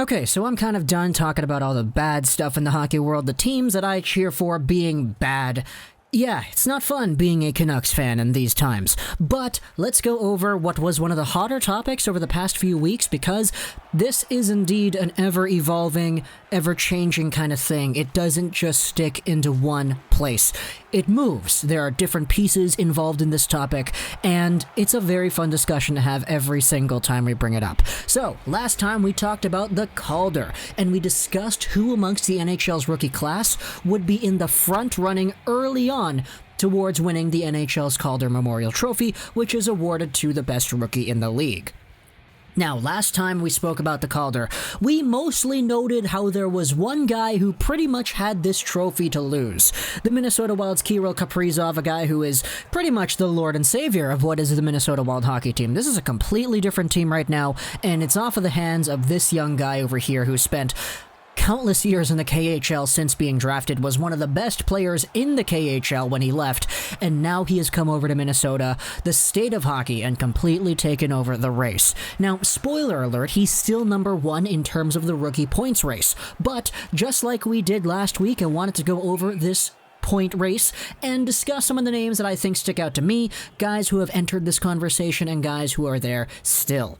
Okay, so I'm kind of done talking about all the bad stuff in the hockey world, the teams that I cheer for being bad. Yeah, it's not fun being a Canucks fan in these times, but let's go over what was one of the hotter topics over the past few weeks, because this is indeed an ever-evolving, ever-changing kind of thing. It doesn't just stick into one place. It moves. There are different pieces involved in this topic, and it's a very fun discussion to have every single time we bring it up. So, last time we talked about the Calder, and we discussed who amongst the NHL's rookie class would be in the front running early on towards winning the NHL's Calder Memorial Trophy, which is awarded to the best rookie in the league. Now, last time we spoke about the Calder, we mostly noted how there was one guy who pretty much had this trophy to lose. The Minnesota Wild's Kirill Kaprizov, a guy who is pretty much the lord and savior of what is the Minnesota Wild hockey team. This is a completely different team right now, and it's off of the hands of this young guy over here who spent countless years in the KHL since being drafted, was one of the best players in the KHL when he left, and now he has come over to Minnesota, the state of hockey, and completely taken over the race. Now, spoiler alert, he's still number one in terms of the rookie points race, but just like we did last week, I wanted to go over this point race and discuss some of the names that I think stick out to me, guys who have entered this conversation and guys who are there still.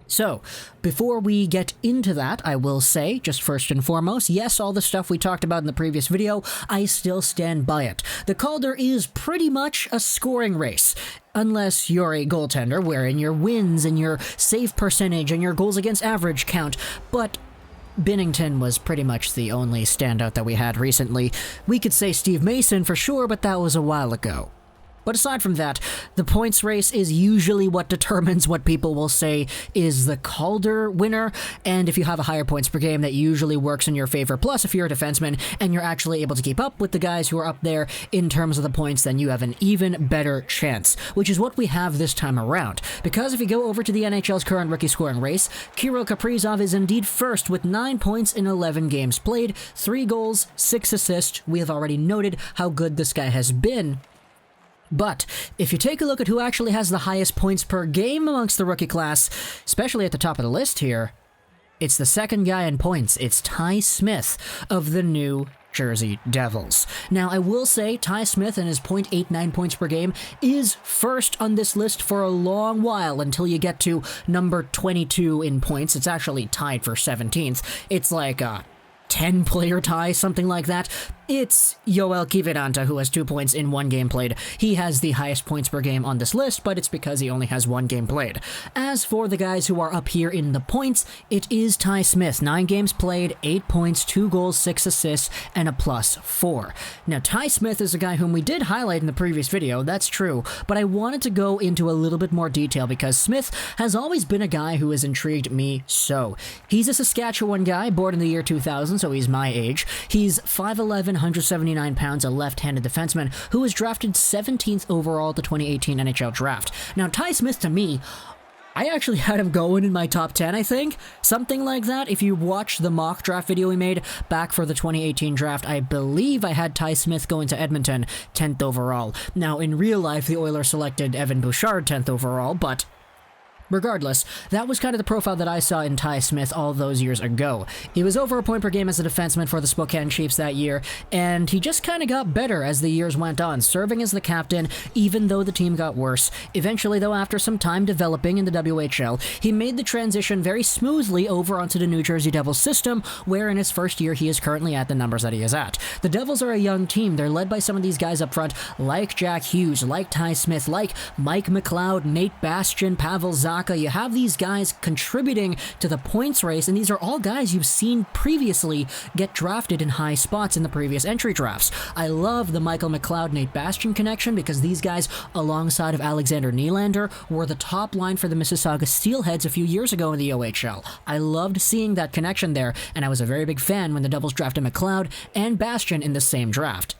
So, before we get into that, I will say, just first and foremost, yes, all the stuff we talked about in the previous video, I still stand by it. The Calder is pretty much a scoring race, unless you're a goaltender, wherein your wins and your save percentage and your goals against average count, but Binnington was pretty much the only standout that we had recently. We could say Steve Mason for sure, but that was a while ago. But aside from that, the points race is usually what determines what people will say is the Calder winner, and if you have a higher points per game, that usually works in your favor. Plus, if you're a defenseman and you're actually able to keep up with the guys who are up there in terms of the points, then you have an even better chance, which is what we have this time around. Because if you go over to the NHL's current rookie scoring race, Kirill Kaprizov is indeed first with 9 points in 11 games played, 3 goals, 6 assists. We have already noted how good this guy has been. But if you take a look at who actually has the highest points per game amongst the rookie class, especially at the top of the list here, it's the second guy in points. It's Ty Smith of the New Jersey Devils. Now, I will say Ty Smith and his .89 points per game is first on this list for a long while until you get to number 22 in points. It's actually tied for 17th. It's like a 10-player tie, something like that. It's Yoel Kiviranta, who has 2 points in 1 game played. He has the highest points per game on this list, but it's because he only has 1 game played. As for the guys who are up here in the points, it is Ty Smith. 9 games played, 8 points, 2 goals, 6 assists, and a +4. Now, Ty Smith is a guy whom we did highlight in the previous video, that's true, but I wanted to go into a little bit more detail because Smith has always been a guy who has intrigued me so. He's a Saskatchewan guy, born in the year 2000, so he's my age. He's 5'11", 179 pounds, a left-handed defenseman who was drafted 17th overall at the 2018 NHL Draft. Now, Ty Smith, to me, I actually had him going in my top 10, I think. Something like that. If you watch the mock draft video we made back for the 2018 draft, I believe I had Ty Smith going to Edmonton 10th overall. Now, in real life, the Oilers selected Evan Bouchard 10th overall, but regardless, that was kind of the profile that I saw in Ty Smith all those years ago. He was over a point per game as a defenseman for the Spokane Chiefs that year, and he just kind of got better as the years went on, serving as the captain even though the team got worse. Eventually, though, after some time developing in the WHL, he made the transition very smoothly over onto the New Jersey Devils system, where in his first year he is currently at the numbers that he is at. The Devils are a young team. They're led by some of these guys up front, like Jack Hughes, like Ty Smith, like Mike McLeod, Nate Bastian, Pavel Zacha. You have these guys contributing to the points race, and these are all guys you've seen previously get drafted in high spots in the previous entry drafts. I love the Michael McLeod-Nate Bastian connection because these guys, alongside of Alexander Nylander, were the top line for the Mississauga Steelheads a few years ago in the OHL. I loved seeing that connection there, and I was a very big fan when the Devils drafted McLeod and Bastian in the same draft.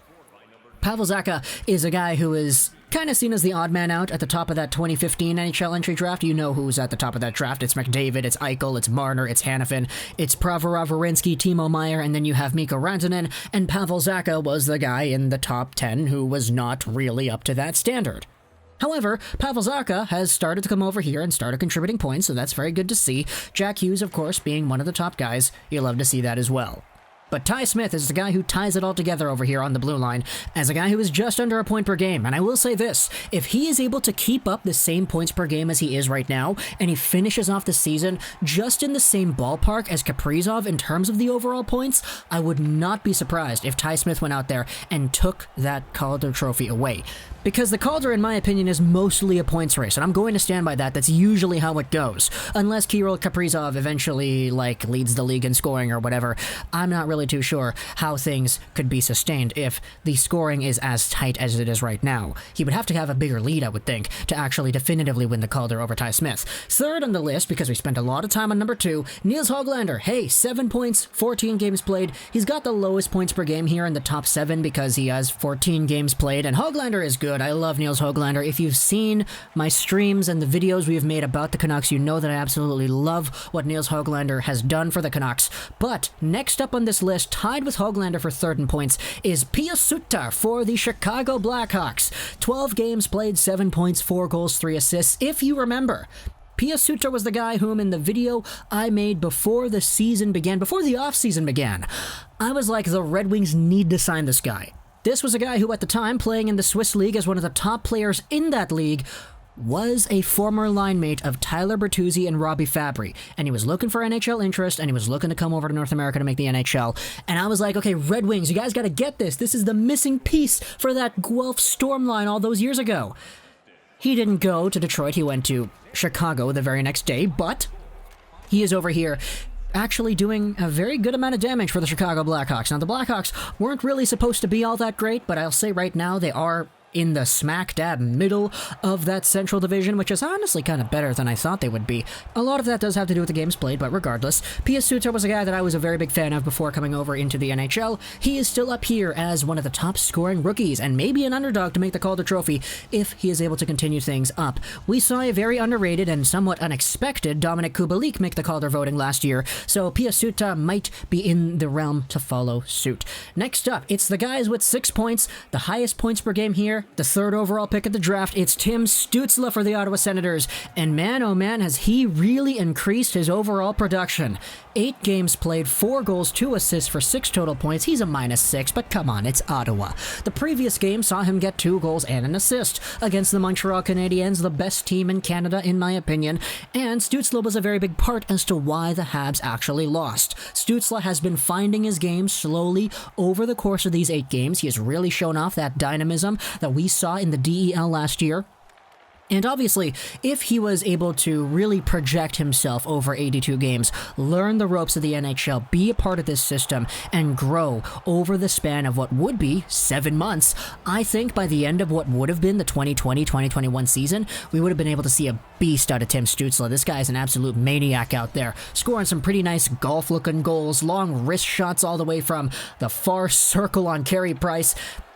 Pavel Zacha is a guy who is kind of seen as the odd man out at the top of that 2015 NHL entry draft. You know who's at the top of that draft. It's McDavid, it's Eichel, it's Marner, it's Hanifin, it's Provorov, Werenski, Timo Meier, and then you have Mikko Rantanen, and Pavel Zacha was the guy in the top 10 who was not really up to that standard. However, Pavel Zacha has started to come over here and started contributing points, so that's very good to see. Jack Hughes, of course, being one of the top guys, you love to see that as well. But Ty Smith is the guy who ties it all together over here on the blue line as a guy who is just under a point per game. And I will say this, if he is able to keep up the same points per game as he is right now, and he finishes off the season just in the same ballpark as Kaprizov in terms of the overall points, I would not be surprised if Ty Smith went out there and took that Calder Trophy away. Because the Calder, in my opinion, is mostly a points race, and I'm going to stand by that. That's usually how it goes. Unless Kirill Kaprizov eventually, leads the league in scoring or whatever. I'm not really too sure how things could be sustained if the scoring is as tight as it is right now. He would have to have a bigger lead, I would think, to actually definitively win the Calder over Ty Smith. Third on the list, because we spent a lot of time on number 2, Nils Hoglander. Hey, 7 points, 14 games played. He's got the lowest points per game here in the top 7 because he has 14 games played, and Hoglander is good. I love Nils Hoglander. If you've seen my streams and the videos we have made about the Canucks, you know that I absolutely love what Nils Hoglander has done for the Canucks. But next up on this list, tied with Hoglander for third in points, is Pius Suter for the Chicago Blackhawks. 12 games played, 7 points, 4 goals, 3 assists. If you remember, Pius Suter was the guy whom in the video I made before the season began, before the offseason began, I was like, the Red Wings need to sign this guy. This was a guy who, at the time, playing in the Swiss League as one of the top players in that league, was a former line mate of Tyler Bertuzzi and Robbie Fabry. And he was looking for NHL interest, and he was looking to come over to North America to make the NHL. And I was like, okay, Red Wings, you guys got to get this. This is the missing piece for that Guelph Storm line all those years ago. He didn't go to Detroit. He went to Chicago the very next day, but he is over here actually doing a very good amount of damage for the Chicago Blackhawks. Now, the Blackhawks weren't really supposed to be all that great, but I'll say right now they are in the smack dab middle of that Central Division, which is honestly kind of better than I thought they would be. A lot of that does have to do with the games played, but regardless, Pius Suter was a guy that I was a very big fan of before coming over into the NHL. He is still up here as one of the top scoring rookies, and maybe an underdog to make the Calder Trophy if he is able to continue things up. We saw a very underrated and somewhat unexpected Dominik Kubalik make the Calder voting last year, so Pius Suter might be in the realm to follow suit. Next up, it's the guys with 6 points, the highest points per game here, the third overall pick of the draft. It's Tim Stutzle for the Ottawa Senators, and man, oh man, has he really increased his overall production. 8 games played, 4 goals, 2 assists for 6 total points. He's a -6, but come on, it's Ottawa. The previous game saw him get 2 goals and an assist against the Montreal Canadiens, the best team in Canada in my opinion, and Stutzle was a very big part as to why the Habs actually lost. Stutzle has been finding his game slowly over the course of these 8 games. He has really shown off that dynamism that we saw in the DEL last year. And obviously, if he was able to really project himself over 82 games, learn the ropes of the NHL, be a part of this system, and grow over the span of what would be 7 months, I think by the end of what would have been the 2020-2021 season, we would have been able to see a beast out of Tim Stutzle. This guy is an absolute maniac out there, scoring some pretty nice golf-looking goals, long wrist shots all the way from the far circle on Carey Price.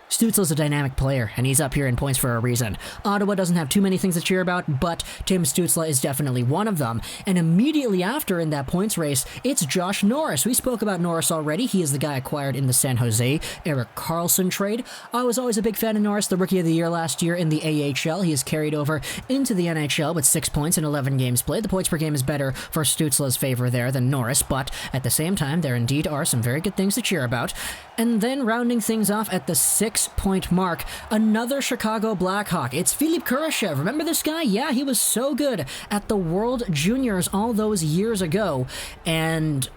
Stutzle's a dynamic player, and he's up here in points for a reason. Ottawa doesn't have too many things to cheer about, but Tim Stutzle is definitely one of them. And immediately after in that points race, it's Josh Norris. We spoke about Norris already. He is the guy acquired in the San Jose Erik Karlsson trade. I was always a big fan of Norris, the Rookie of the Year last year in the AHL. He is carried over into the NHL with 6 points in 11 games played. The points per game is better for Stutzle's favor there than Norris, but at the same time, there indeed are some very good things to cheer about. And then rounding things off at the 6-point mark, another Chicago Blackhawk. It's Philipp Kurashev. Remember this guy? Yeah, he was so good at the World Juniors all those years ago. And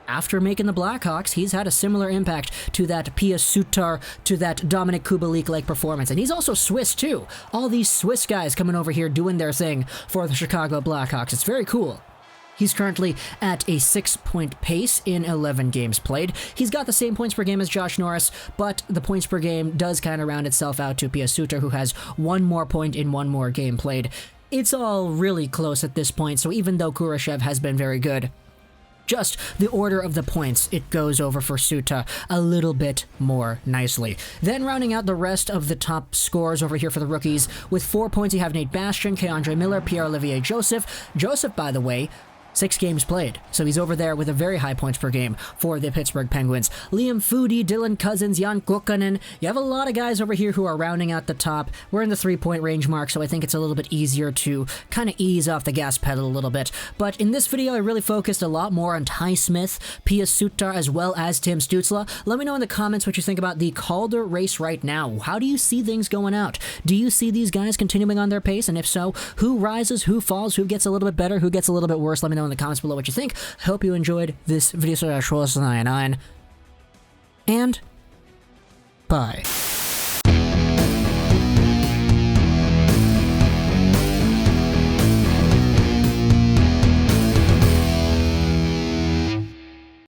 after making the Blackhawks, he's had a similar impact to that Pius Suter, to that Dominik Kubalik-like performance. And he's also Swiss, too. All these Swiss guys coming over here doing their thing for the Chicago Blackhawks. It's very cool. He's currently at a 6-point pace in 11 games played. He's got the same points per game as Josh Norris, but the points per game does kind of round itself out to Pius Suter, who has 1 more point in 1 more game played. It's all really close at this point, so even though Kurashev has been very good, just the order of the points, it goes over for Suter a little bit more nicely. Then rounding out the rest of the top scores over here for the rookies, with 4 points you have Nate Bastian, Keandre Miller, Pierre-Olivier Joseph. Joseph, by the way, 6 games played, so he's over there with a very high points per game for the Pittsburgh Penguins. Liam Foudy, Dylan Cousins, Jan Kukkonen. You have a lot of guys over here who are rounding out the top. We're in the 3-point range mark, so I think it's a little bit easier to kind of ease off the gas pedal a little bit. But in this video, I really focused a lot more on Ty Smith, Pius Suter, as well as Tim Stutzle. Let me know in the comments what you think about the Calder race right now. How do you see things going out? Do you see these guys continuing on their pace? And if so, who rises, who falls, who gets a little bit better, who gets a little bit worse? Let me know in the comments below what you think. Hope you enjoyed this video. And bye.